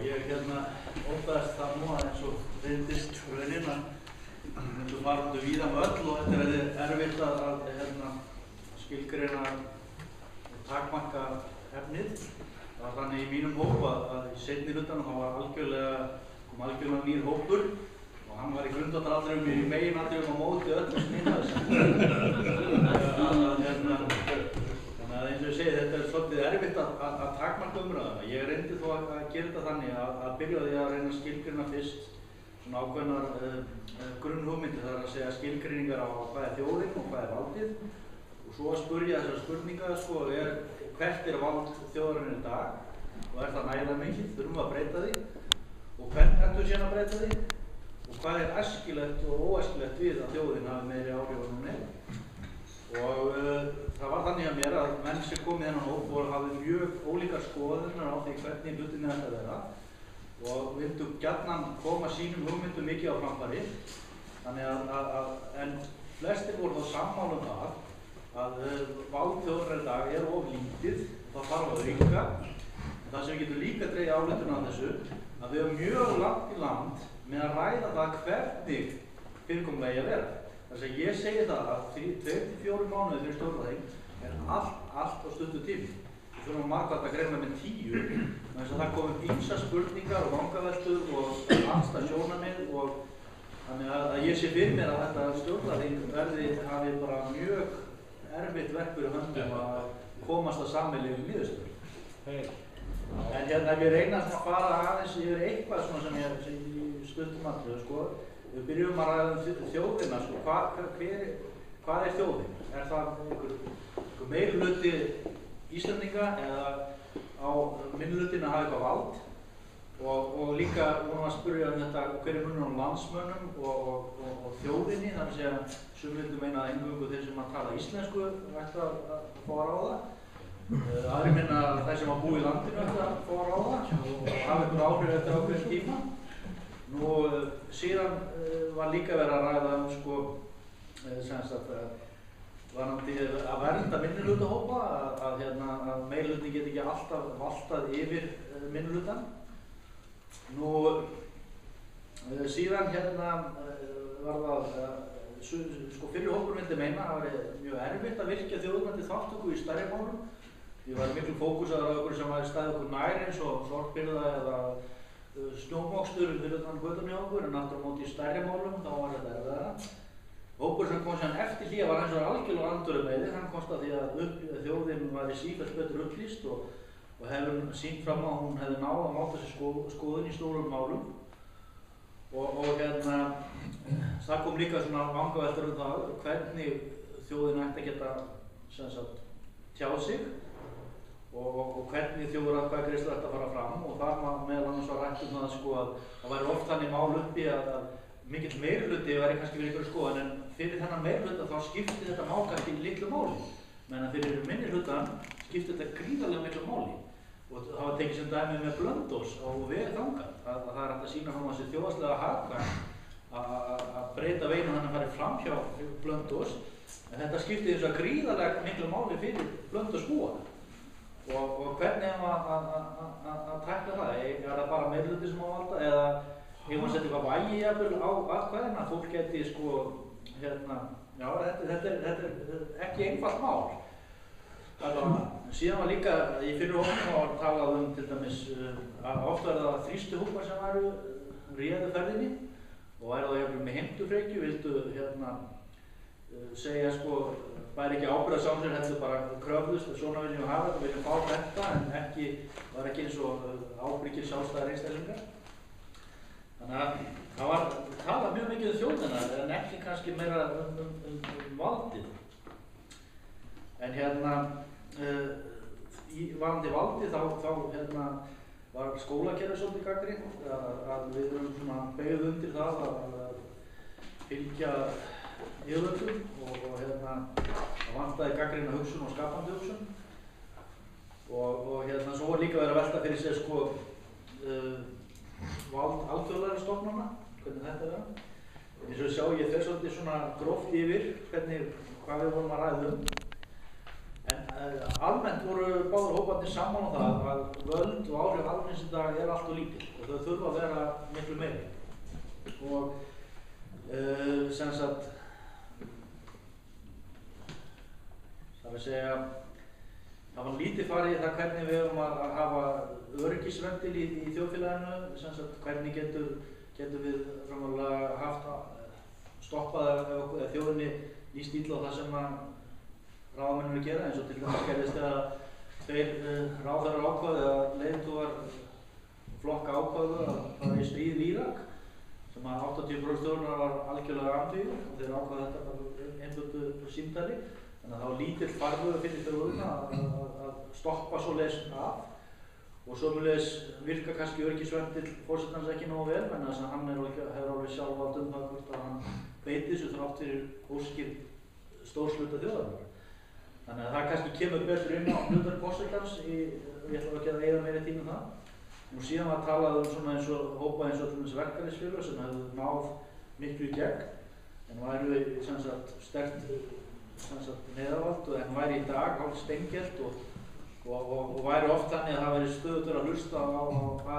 Ég óttaðist það núna eins og reyndist raunin að myndum fara víða öll og þetta erfitt að skilgreina takmarka efnið. Það var þannig í mínum hóp að í seinni hlutanum kom algjörlega nýr hópur og hann var í grundvallaratriðum í meginatriðum á móti öllum sem hinnaðist. Þannig að eins og ég segi, þetta svolítið erfitt að takmarka umræðuna. Ég reyndi þó að gera þetta þannig að byrja því að reyna að skilgreina fyrst svona ákveðnar grunnhugmyndir, það að segja skilgreiningar á hvað þjóðin og hvað valdið og svo að spurja þessar spurningar hvert vald þjóðarinnar í dag og það nægilega mikið, þurfum við að breyta því og hvernig ættum við síðan að breyta því og hvað æskilegt og óæskilegt við að þjóðin hafi meiri áhrif en hún hefur. Og það var þannig að mér að menn sem kom í þennan hóp hafði mjög ólíkar skoðunar á því hvernig hlutinni ætti að vera og vildu gjarnan koma sínum hugmyndum mikið á framfæri. Þannig en flestir voru þá sammála það að vald þjóðarinnar í dag of lítið og það þarf að auka. En það sem við getum líka dregið ályktun af þessu að við erum mjög langt í land með að ræða það hvernig fyrirkomulagið að vera. Þess að ég segi það að 2-4 mánuði fyrir stjórnarþing allt á stuttu tími. Við þurfum margfalt að greina með 10 þess að það komi ýmsar spurningar og vangaveltur og andstæð sjónarmið og þannig að ég sé fyrir mér að þetta stjórnarþing hafi bara mjög erfitt verk fyrir höndum að komast að sameiginlegum niðurstöðu. En ef ég reyna að fara aðeins yfir eitthvað svona sem ég í stuttum atriðum sko. Við byrjum að ræða þjóðina, sko. Hvað þjóðin? Það einhver meirihluti Íslendinga eða á minnihlutin að hafa eitthvað vald og líka vorum að spyrja þetta hver munur á landsmönnum og þjóðinni, þar að segja sumir vildu meina að eingöngu þeir sem að tala íslensku ættu að fá að ráða. Aðrir minna að þeir sem að búa í landinu ættu að fá að ráða og hafa einhver áhrif eftir ákveðinn tíma. Nú síðan var líka verið að ræða varðandi að vernda minnihlutahópa, að meirihlutin geti ekki alltaf valtað yfir minnihlutann. Nú síðan var það fyrri hópur myndi meina að það væri mjög erfitt að virkja þjóðina til þátttöku í stærri málum. Því var miklu fókusaður á okkur sem væri staðið okkur nær eins og sorpbyrða eða snjómokstur fyrir utan götuna hjá okkur, en aftur á móti í stærri málum þá var þetta erfiðara. Hópur sem kom síðan eftir því var eins og algjörlega andurinn með því, hann komst að því að þjóðin væri sífellt betur upplýst og hefur sýnt fram á að hún hefði náð að máta sér skoðun í stórum málum. Það kom líka svona vangaveltur það hvernig þjóðin ætti að geta tjáð sig og hvernig þjóðaratkvæðagreiðslur ætti að fara fram og þar meðal annars var rætt það að það væri oft þannig mál uppi að mikill meirihluti væri kannski fyrir einhverju skoðun en fyrir þennan meirihluta þá skipti þetta mál kannski litlu máli meðan fyrir minnihlutann skipti þetta gríðarlega miklu máli og það var tekið sem dæmi með Blönduós á veg þangað að það hægt að sýna fram á þessi þjóðhagslega hagkvæmt að breyta veginn og hann fari fram hjá Blönduós en þetta skipti þess að gríðarlega miklu máli fyrir Blönduósbúa og hvernig að tækla það? Það bara meirihluti sem á valda eða hefur maður sett eitthvað vægi jafnvel á atkvæðina að fólk geti já, þetta er ekki einfalt mál. Síðan var líka í fyrri hópnum var talað til dæmis að oft var það þrýstu hópar sem væru réðu ferðinni og væru þá jafnvel með heimtufreykju, vildu segja væri ekki ábyrgðarsamsýn heldur bara kröfðust og svona viljum við hafa þetta, viljum fá þetta en var ekki eins og ábyrgir sjálfstæðir einstaklingar. Þannig að það var talað mjög mikið þjóðina en ekki kannski meira valdið. En varðandi valdið þá var skólakerfið svolítið gagnrýnt að við erum beygð undir það að fylgja yfirvöldum og það vantaði gagnrýna hugsun og skapandi hugsun og svo var líka verið að velta fyrir sér vald alþjóðlegra stofnana, hvernig þetta er. Eins og sjá ég fer svolítið svona gróft yfir hvað við vorum að ræða En almennt voru báðir hóparnir saman á það að völd og áhrif almennings í dag allt of lítil og þau þurfa að vera miklu meiri. Og sem sagt, það vil segja, það var lítið farið í það hvernig við erum að hafa öryggisventil í þjóðfélaginu, sem sagt, hvernig getum við framlega haft stoppað eða þjóðinni líst illa á það sem ráðamenn gera, eins og til dæmis gerðist þegar tveir ráðherrar ákváðu eða leiðtogar flokka ákváðu að fara í stríð í Írak, sem að 80% þjóðarinnar var algjörlega andvígur og þeir ákváðu þetta bara einföldu símtali. Þannig að það var lítill farvegur fyrir þjóðina að stoppa svoleiðis af og sömuleiðis virka kannski öryggisventil forsetans ekki nógu vel, en þess að hann hefur alveg sjálf vald það hvort að hann beiti þessu þrátt fyrir óskir stórs hluta þjóðarinnar. Þannig að það kannski kemur betur inn á hlutverk forsetans ég ætla ekki að eyða meiri tíma það. Nú síðan var talað svona eins og hópa eins og til dæmis verkalýðsfélög sem hefðu náð miklu í gegn, en væru sem sagt sterkt neðarvald en væri í dag hálf steingelt og væri oft þannig að það væri stöðugt að hlusta á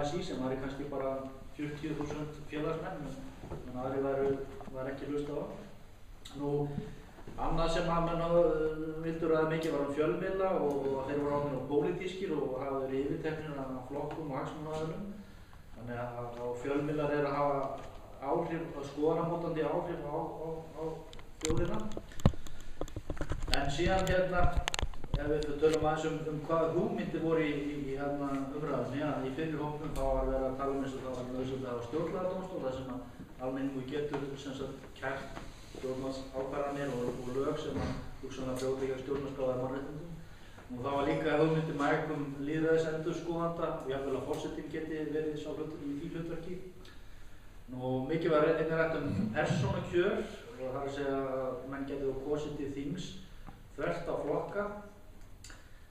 ASÍ sem væri kannski bara 40.000 félagsmenn, en aðri væri ekki hlusta á. Nú, annað sem að menn vildu ræða mikið var fjölmiðla og þeir voru ákveðnir og pólitískir og hafa verið yfirteknir af flokkum og hagsmunaaðilum. Þannig að fjölmiðlar að hafa áhrif, skoðanamótandi áhrif á þjóðina. En síðan ef við tölum aðeins hvaða hugmyndir voru í umræðunni, í fyrri hópnum þá var verið að tala eins og það var nauðsynlegt að hafa stjórnlagadómstól, þar sem almenningur getur sem sagt kært stjórnvaldsákvarðanir og lög sem hugsanlega brjóta gegn stjórnarskrá eða mannréttindum. Og það var líka hugmyndir með einhverjum lýðræðisendurskoðanda og jafnvel að forsetinn geti verið sá í því hlutverki. Nú, mikið var einnig rætt persónukjör og það er að segja að menn geti kosið til þings þvert á flokka.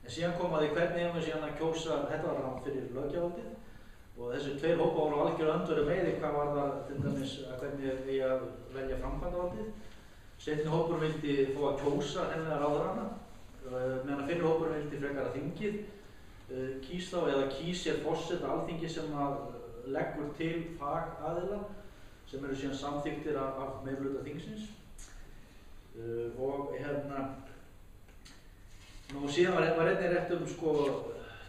En síðan kom að því hvernig við síðan að kjósa, þetta var hann fyrir löggjafaldið og þessi tveir hópa voru algjörlega öndverið með því hvað var það til dæmis að hvernig við að velja framkvæmdavaldið. Seinni hópur vildi fá að kjósa hreinlega ráðherrana, meðan fyrri hópur vildi frekar að þingið kýs þá eða kýs sér forseta Alþingi sem að leggur til fagaðila sem eru síðan samþykktir af meirihluta þingsins. Og nú síðan var einnig rétt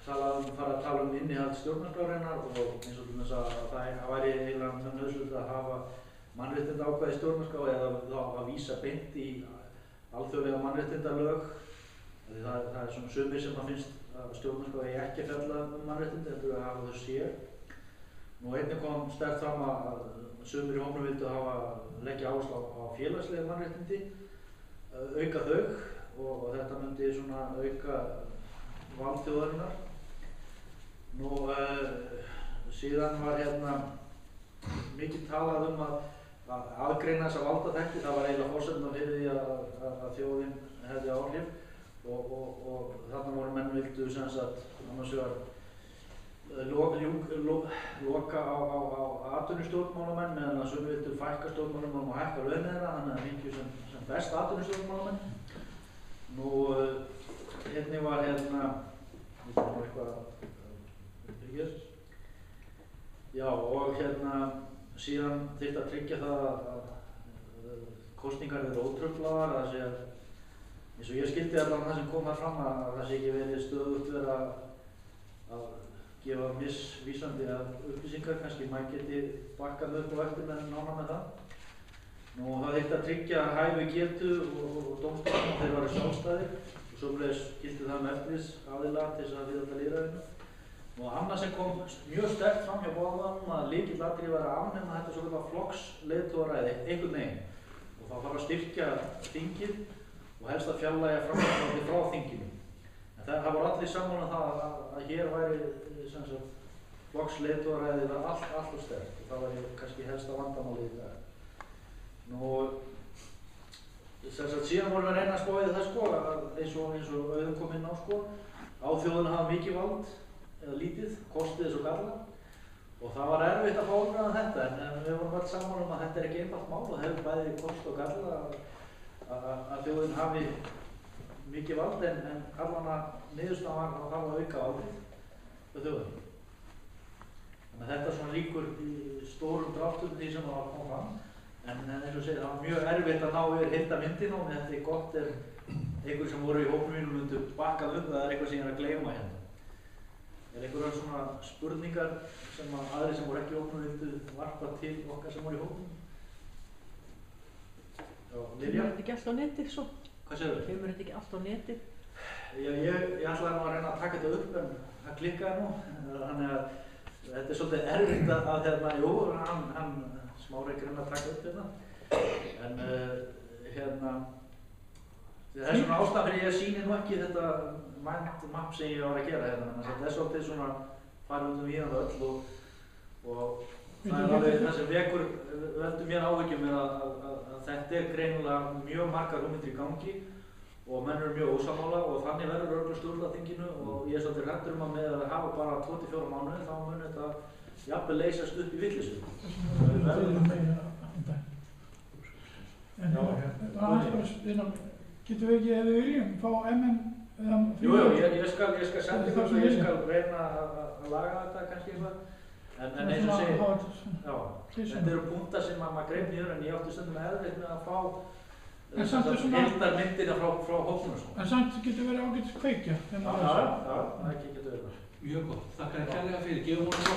fara að tala innihald stjórnarskrárinnar og eins og til þess að það væri eiginlega nauðsynlegt að hafa mannréttindaákvæði stjórnarskrá eða þá að vísa beint í alþjóðlega mannréttindalög. Það er svona sumir sem að finnst að stjórnarskrá eigi ekki að fjalla mannréttindi, heldur að hafa þau sér. Nú einnig kom sterkt fram að sumir í hópnum vildu leggja áherslu á félagslega mannréttindi, auka þau og þetta myndi svona auka vald þjóðarinnar. Nú, síðan var mikið talað að aðgreina þessa valdaþætti, það var eiginlega forsendan fyrir því að þjóðin hefði áhrif og þarna voru menn vildu sem sagt annars vegar loka á atvinnustjórnmálamenn meðan að sumir vildu fækka stjórnmálamönnum og hækka laun þeirra, þannig að fengju sem best atvinnustjórnmálamenn. Nú, einnig var já, og síðan þyrfti að tryggja það að kosningar eru ótruflaðar, það sé að eins og ég skildi allan það sem kom þar fram að það sé ekki verið stöðugt verið að gefa missvísandi upplýsingar, kannski maður geti bakkað upp og eftir með nána með það. Nú, það þyrfti að tryggja hæfi getu og dómstólum þeir væru sjálfstæðir og sömuleiðis gildi það með eftirlitsaðila til þess að viðhalda lýðræðinu. Og annað sem kom mjög sterkt fram hjá boðaranum að lykilatriði var að afnema þetta svokallaða flokksleiðtogaræði einhvern veginn og það þarf að styrkja þingið og helst að fjarlægja framkvæmdavaldið frá þinginu. En það voru allir sammála það að hér væri sem sagt flokksleiðtogaræðið allt of sterkt og það væri kannski helsta vandamálið í dag. Nú, sem sagt síðan vorum við að reyna að spá í það eins og Auðun kom inn á á þjóðin hafa mikið vald eða lítið, kostið þessu galla og það var erfitt að fá umræða þetta en við vorum alls sammála að þetta ekki einfalt mál og hefur bæði kost og galla að þjóðin hafi mikið vald en allan að niðurstaðan var að þarf að auka valdið hjá þjóðinni. Þannig að þetta svona líkur í stórum dráttum því sem það kom fram. En eins og segja, það var mjög erfitt að ná yfir heildarmyndina og þetta er gott ef einhverjir sem voru í hópnum mínum myndu bakkað það er eitthvað sem ég er að gleyma hérna. Er einhverjar svona spurningar sem aðrir sem voru ekki í hópnum vildu varpa til okkar sem voru í hópnum? Kemur þetta ekki allt á netið svo? Hvað segir þau? Kemur þetta ekki allt á netið? Ég ætlaði nú að reyna að taka þetta upp en það klikkaði nú. Þannig að þetta er svolítið erfitt að jú, hann Smári ekki reyna að taka upp hérna. En það er svona ástæðan fyrir ég sýni nú ekki þetta mind map sem ég var að gera hérna. Þetta er svolítið svona farið út í það öll og það er alveg það sem veldur mér áhyggjum að þetta er greinilega mjög margar hugmyndir í gangi og menn eru mjög ósammála og þannig verður örugglega stjórnlagaþinginu og ég er svolítið hræddur að með að hafa bara 24 mánuði þá mun þetta jafnvel leysast upp í vitleysu. Getum við ekki, ef við viljum, fá MN Jú, ég skal senda ykkur og ég skal reyna að laga þetta kannski eitthvað. En eins og segir, þetta eru punktar sem maður greip niður en ég átti stundum erfitt með að fá heildarmyndina frá hópnum. En samt getur verið ágætis kveikja. Já, það getur verið. Mjög gott. Þakka þér kærlega fyrir. Gefum honum